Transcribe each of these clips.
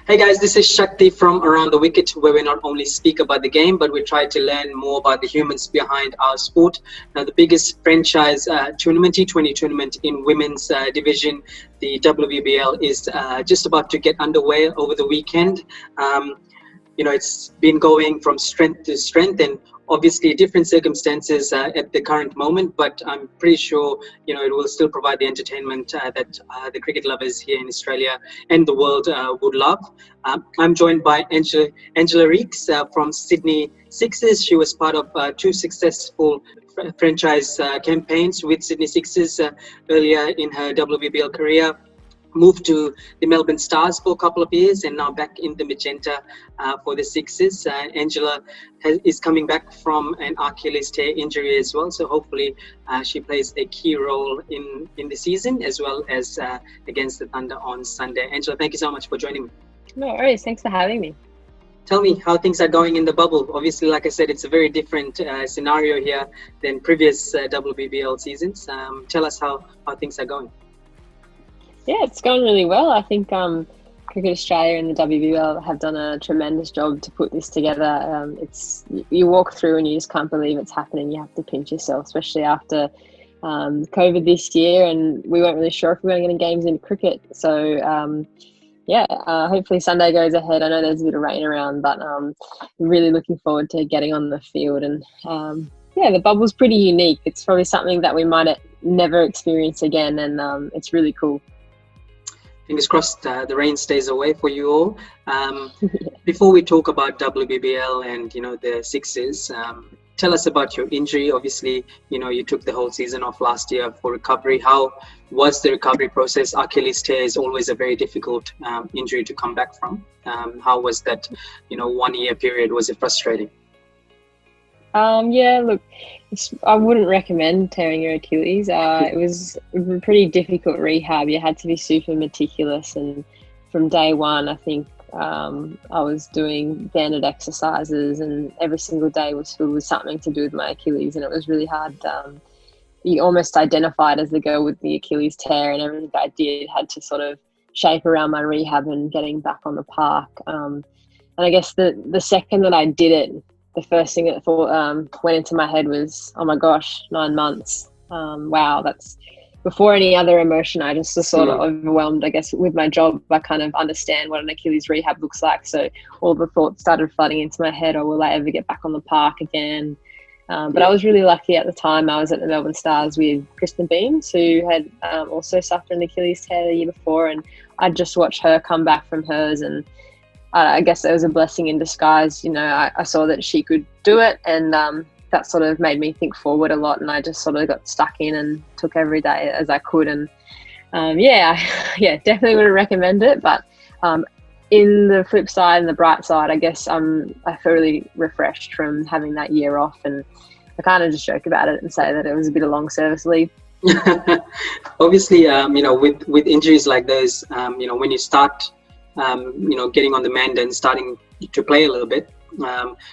Hey guys, this is Shakti from Around the Wicket, where we not only speak about the game, but we try to learn more about the humans behind our sport. Now, the biggest franchise tournament, T20 tournament in women's division, the WBBL, is just about to get underway over the weekend. It's been going from strength to strength, and obviously different circumstances at the current moment, but I'm pretty sure it will still provide the entertainment that the cricket lovers here in Australia and the world would love. I'm joined by Angela Reakes from Sydney Sixers. She was part of two successful franchise campaigns with Sydney Sixers earlier in her WBBL career. Moved to the Melbourne Stars for a couple of years, and now back in the magenta for the Sixers. Angela is coming back from an Achilles injury as well, so hopefully she plays a key role in the season as well as against the Thunder on Sunday. Angela, thank you so much for joining me. No worries, thanks for having me. Tell me how things are going in the bubble. Obviously, like I said, it's a very different scenario here than previous WBBL seasons. Tell us how things are going. Yeah, it's going really well. I think Cricket Australia and the WBBL have done a tremendous job to put this together. You walk through and you just can't believe it's happening. You have to pinch yourself, especially after COVID this year, and we weren't really sure if we were going to get any games in cricket. So hopefully Sunday goes ahead. I know there's a bit of rain around, but really looking forward to getting on the field. And the bubble's pretty unique. It's probably something that we might never experience again, and it's really cool. Fingers crossed the rain stays away for you all. Before we talk about WBBL and the Sixers, tell us about your injury. Obviously, you took the whole season off last year for recovery. How was the recovery process? Achilles tear is always a very difficult injury to come back from. How was that 1 year period? Was it frustrating? Look, I wouldn't recommend tearing your Achilles. It was a pretty difficult rehab. You had to be super meticulous, and from day one, I think I was doing banded exercises, and every single day was filled with something to do with my Achilles, and it was really hard. You almost identified as the girl with the Achilles tear, and everything I did had to sort of shape around my rehab and getting back on the park. And I guess the second that I did it, the first thing that went into my head was, oh my gosh, 9 months. Wow, that's before any other emotion. I just was sort of overwhelmed, I guess, with my job. I kind of understand what an Achilles rehab looks like. So all the thoughts started flooding into my head. Oh, will I ever get back on the park again? But I was really lucky at the time. I was at the Melbourne Stars with Kristen Beams, who had also suffered an Achilles tear the year before. And I just watched her come back from hers, and I guess it was a blessing in disguise. I saw that she could do it, and that sort of made me think forward a lot, and I just sort of got stuck in and took every day as I could. And definitely wouldn't recommend it. But in the flip side and the bright side, I guess I feel really refreshed from having that year off, and I kind of just joke about it and say that it was a bit of long service leave. Obviously, with injuries like those, when you start getting on the mend and starting to play a little bit,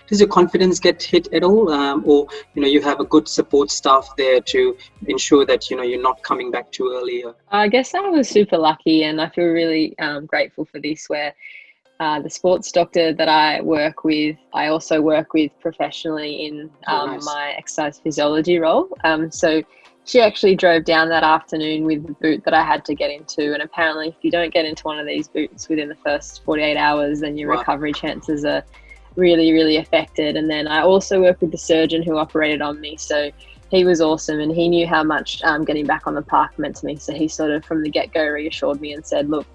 does your confidence get hit at all, or you have a good support staff there to ensure that you're not coming back too early? I guess I was super lucky, and I feel really grateful for this, where the sports doctor that I work with, I also work with professionally in Nice. my exercise physiology role. So she actually drove down that afternoon with the boot that I had to get into. And apparently if you don't get into one of these boots within the first 48 hours, then your recovery chances are really, really affected. And then I also work with the surgeon who operated on me. So he was awesome, and he knew how much getting back on the park meant to me. So he sort of from the get-go reassured me and said, look,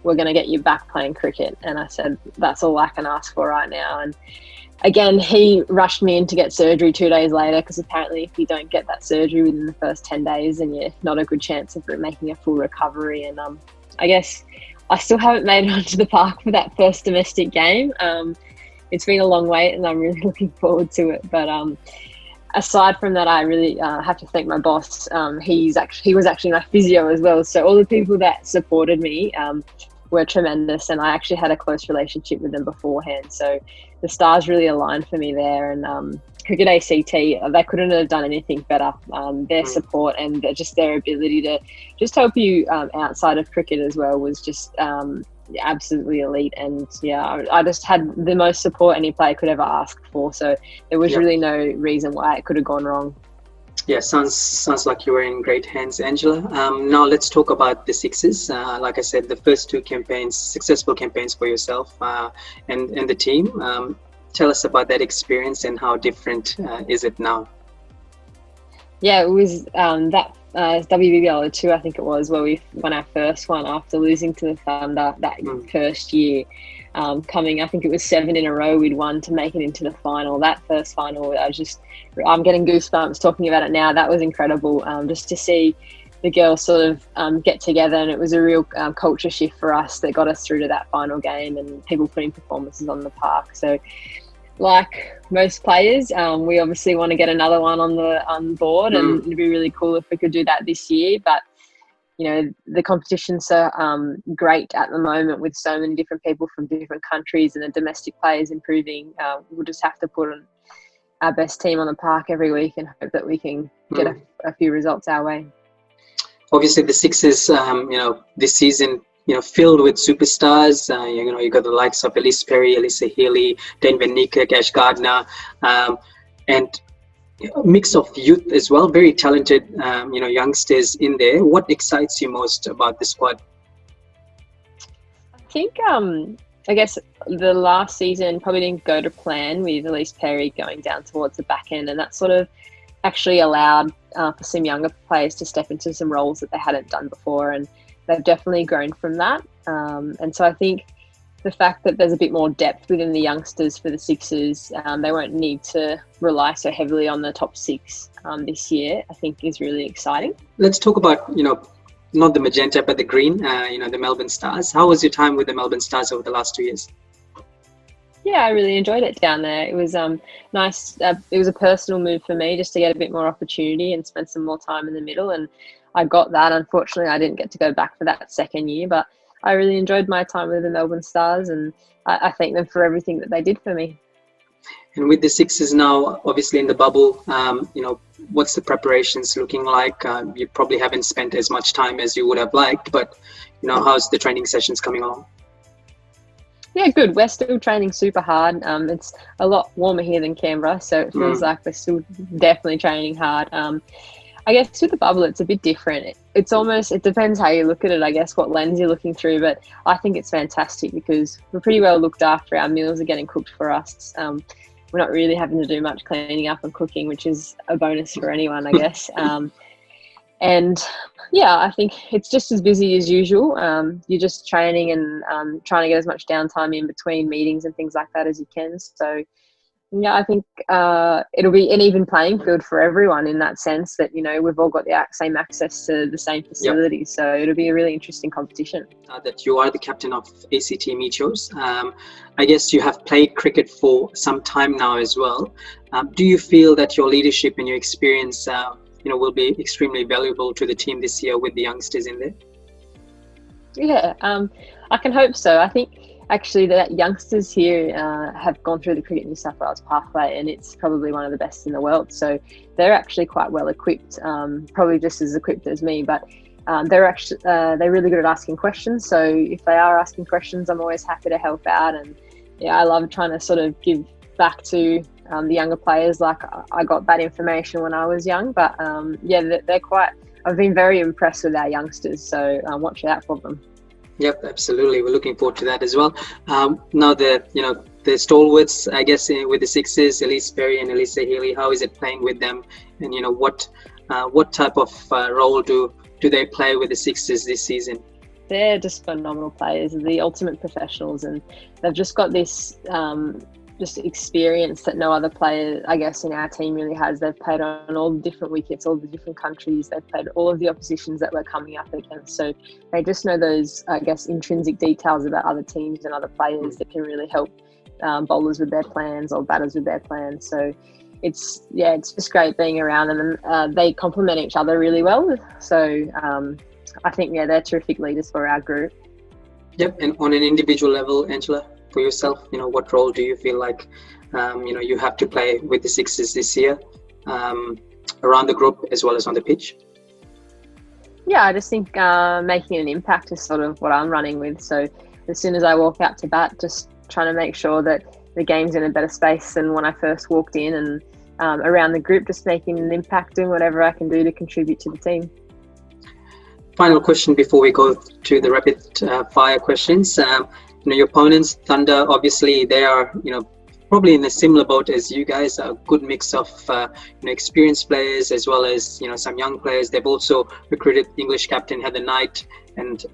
we're going to get you back playing cricket. And I said, that's all I can ask for right now. And again, he rushed me in to get surgery 2 days later, because apparently if you don't get that surgery within the first 10 days, then you're not a good chance of making a full recovery. And I guess I still haven't made it onto the park for that first domestic game. It's been a long wait, and I'm really looking forward to it. But aside from that, I really have to thank my boss. He was actually my physio as well. So all the people that supported me, were tremendous, and I actually had a close relationship with them beforehand. So the stars really aligned for me there. And Cricket ACT, they couldn't have done anything better. Their support and just their ability to just help you outside of cricket as well was just absolutely elite. And I just had the most support any player could ever ask for. So there was really no reason why it could have gone wrong. Yeah, sounds like you were in great hands, Angela. Now let's talk about the Sixers. Like I said, the first two campaigns, successful campaigns for yourself and the team. Tell us about that experience and how different is it now? Yeah, it was that WBBL 2, I think it was, where we won our first one after losing to the Thunder that first year. I think it was 7 in a row we'd won to make it into the final. That first final, I'm getting goosebumps talking about it now. That was incredible, just to see the girls sort of get together, and it was a real culture shift for us that got us through to that final game, and people putting performances on the park. So like most players, we obviously want to get another one on board, and it'd be really cool if we could do that this year. But the competition's so great at the moment with so many different people from different countries and the domestic players improving. We'll just have to put our best team on the park every week and hope that we can get a few results our way. Obviously, the Sixers, this season, filled with superstars. You got the likes of Ellyse, Alyssa, Healy, Dan Van Niekerk, Ash Gardner, and a mix of youth as well. Very talented, youngsters in there. What excites you most about the squad? I think, I guess the last season probably didn't go to plan with Ellyse Perry going down towards the back end, and that sort of actually allowed for some younger players to step into some roles that they hadn't done before, and they've definitely grown from that. And so I think the fact that there's a bit more depth within the youngsters for the Sixers, they won't need to rely so heavily on the top 6 this year, I think is really exciting. Let's talk about, not the magenta, but the green, the Melbourne Stars. How was your time with the Melbourne Stars over the last 2 years? Yeah, I really enjoyed it down there. It was nice. It was a personal move for me just to get a bit more opportunity and spend some more time in the middle. And I got that. Unfortunately, I didn't get to go back for that second year, but I really enjoyed my time with the Melbourne Stars, and I thank them for everything that they did for me. And with the Sixers now, obviously in the bubble, what's the preparations looking like? You probably haven't spent as much time as you would have liked, but, how's the training sessions coming along? Yeah, good. We're still training super hard. It's a lot warmer here than Canberra, so it feels like we're still definitely training hard. I guess with the bubble, it's a bit different. It depends how you look at it, I guess, what lens you're looking through. But I think it's fantastic because we're pretty well looked after. Our meals are getting cooked for us. We're not really having to do much cleaning up and cooking, which is a bonus for anyone, I guess. And yeah, I think it's just as busy as usual. You're just training and trying to get as much downtime in between meetings and things like that as you can. So yeah, I think it'll be an even playing field for everyone in that sense that, we've all got the same access to the same facilities. So it'll be a really interesting competition. That you are the captain of ACT Meteors. I guess you have played cricket for some time now as well. Do you feel that your leadership and your experience will be extremely valuable to the team this year with the youngsters in there? Yeah, I can hope so. I think actually the youngsters here have gone through the Cricket New South Wales pathway, and it's probably one of the best in the world. So they're actually quite well equipped, probably just as equipped as me, but they're really good at asking questions. So if they are asking questions, I'm always happy to help out. And yeah, I love trying to sort of give back to the younger players. Like I got that information when I was young, but I've been very impressed with our youngsters. So watch out for them. Yep, absolutely. We're looking forward to that as well. Now the stalwarts, I guess, with the Sixers, Ellyse Perry and Alyssa Healy, how is it playing with them? And what type of role do they play with the Sixers this season? They're just phenomenal players, the ultimate professionals, and they've just got this just experience that no other player, I guess, in our team really has. They've played on all the different wickets, all the different countries. They've played all of the oppositions that we're coming up against. So they just know those, I guess, intrinsic details about other teams and other players that can really help bowlers with their plans or batters with their plans. So it's just great being around them, and they complement each other really well. So I think, they're terrific leaders for our group. Yep. And on an individual level, Angela, for yourself, what role do you feel like, you have to play with the Sixers this year, around the group as well as on the pitch? Yeah, I just think making an impact is sort of what I'm running with. So as soon as I walk out to bat, just trying to make sure that the game's in a better space than when I first walked in, and around the group, just making an impact, doing whatever I can do to contribute to the team. Final question before we go to the rapid fire questions. Your opponents, Thunder, obviously they are, probably in a similar boat as you guys. A good mix of experienced players as well as some young players. They've also recruited English captain Heather Knight and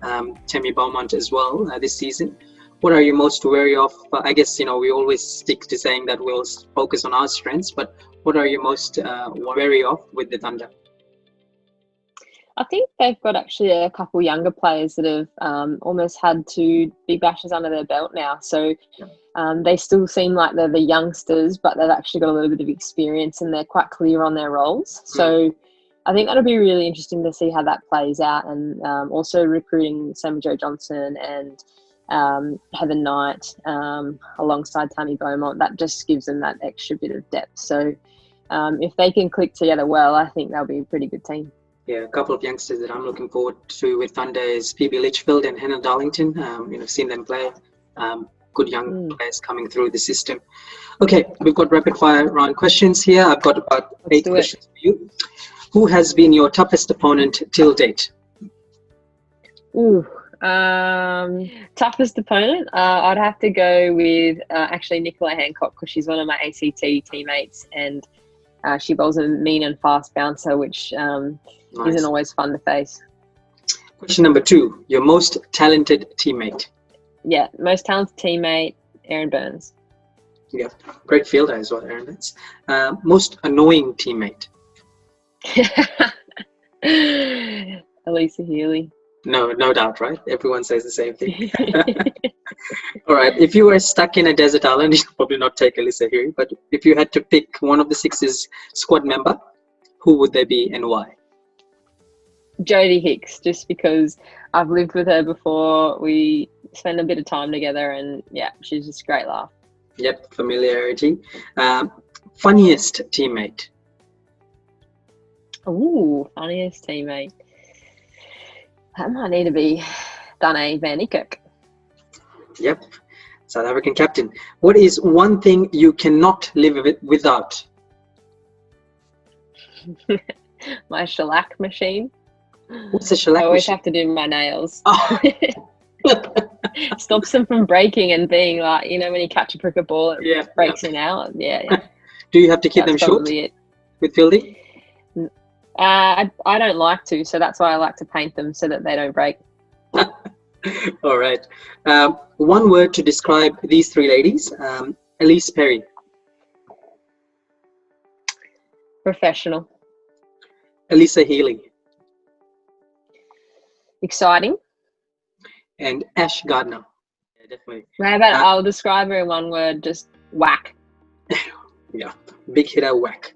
Tammy Beaumont as well this season. What are you most wary of? I guess we always stick to saying that we'll focus on our strengths, but what are you most wary of with the Thunder? I think they've got actually a couple younger players that have almost had 2 big bashes under their belt now. So they still seem like they're the youngsters, but they've actually got a little bit of experience and they're quite clear on their roles. So I think that'll be really interesting to see how that plays out. And also recruiting Sammy Jo Johnson and Heather Knight alongside Tammy Beaumont, that just gives them that extra bit of depth. So if they can click together well, I think they'll be a pretty good team. Yeah, a couple of youngsters that I'm looking forward to with Thunder is Phoebe Litchfield and Hannah Darlington. Seen them play. Good young players coming through the system. Okay, we've got rapid fire round questions here. I've got about 8 questions for you. Who has been your toughest opponent till date? Toughest opponent? I'd have to go with actually Nicola Hancock, because she's one of my ACT teammates, and she bowls a mean and fast bouncer, which isn't always fun to face. Question number 2, your most talented teammate? Yeah, most talented teammate, Aaron Burns. Yeah, great fielder as well, Aaron Burns. Most annoying teammate? Alyssa Healy. No doubt, right? Everyone says the same thing. All right, if you were stuck in a desert island, you'd probably not take Alyssa Healy, but if you had to pick one of the Sixers squad member, who would they be and why? Jodie Hicks, just because I've lived with her before. We spend a bit of time together, and yeah, she's just a great laugh. Yep, familiarity. Funniest teammate? Ooh, funniest teammate. That might need to be Danae Van Niekerk. Yep, South African captain. What is one thing you cannot live without? My shellac machine. What's a shellac I always machine? have to do my nails. Oh. Stops them from breaking and being like, when you catch a cricket ball, it breaks in out. Yeah. Do you have to keep them short with fielding? I don't like to, so that's why I like to paint them so that they don't break. All right. One word to describe these 3 ladies. Ellyse Perry. Professional. Alyssa Healy. Exciting. And Ash Gardner. Yeah, definitely. How about I'll describe her in one word, just whack. Yeah, big hitter, whack.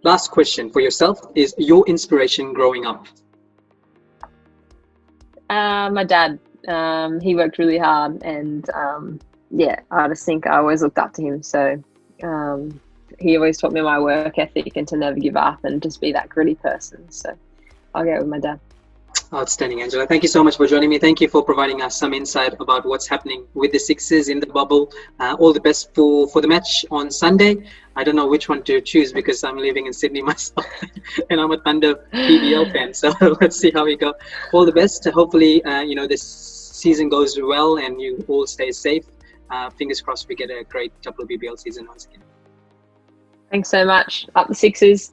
Last question for yourself is your inspiration growing up? My dad. He worked really hard, and I just think I always looked up to him. So he always taught me my work ethic and to never give up and just be that gritty person. So I'll go with my dad. Outstanding, Angela. Thank you so much for joining me. Thank you for providing us some insight about what's happening with the Sixers in the bubble. All the best for the match on Sunday. I don't know which one to choose because I'm living in Sydney myself and I'm a Thunder BBL fan. So let's see how we go. All the best. Hopefully, this season goes well and you all stay safe. Fingers crossed we get a great WBBL season once again. Thanks so much. Up the Sixers.